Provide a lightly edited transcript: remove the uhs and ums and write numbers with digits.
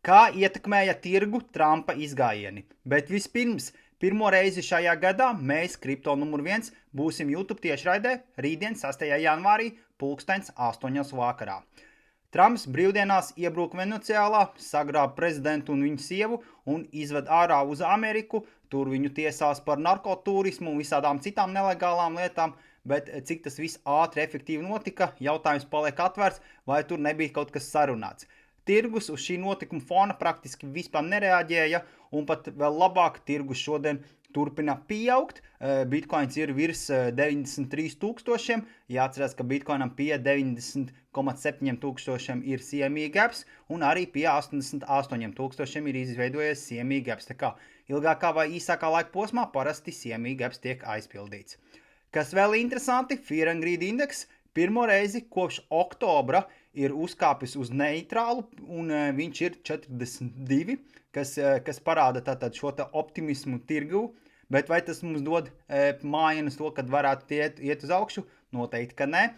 Kā ietekmēja tirgu Trumpa izgājieni? Bet vispirms, pirmo reizi šajā gadā mēs, kripto numur 1, būsim YouTube tiešraidē rītdien 6. janvārī 2008. vakarā. Trumps brīvdienās iebruka Venecijālā, sagrāba prezidentu un viņu sievu un izved ārā uz Ameriku. Tur viņu tiesās par narkoturismu un visādām citām nelegālām lietām, bet cik tas viss ātri, efektīvi notika, jautājums paliek atvērts, vai tur nebija kaut kas sarunāts. Tirgus uz šī notikuma fona praktiski vispār nereaģēja, un pat vēl labāk tirgus šodien turpina pieaugt. Bitcoins ir virs 93,000. Jāatcerās, ka Bitcoinam pie 90,700 ir CME gaps, un arī pie 88,000 ir izveidojies CME gaps. Tā kā ilgākā vai īsākā laika posmā parasti CME gaps tiek aizpildīts. Kas vēl interesanti, Fear and Greed indeks pirmo reizi kopš oktobra ir uzkāpis uz neitrālu, un viņš ir 42, kas parāda tātad šo optimismu tirgu. Bet vai tas mums dod mājienus to, kad varētu iet uz augšu? Noteikti, ka ne.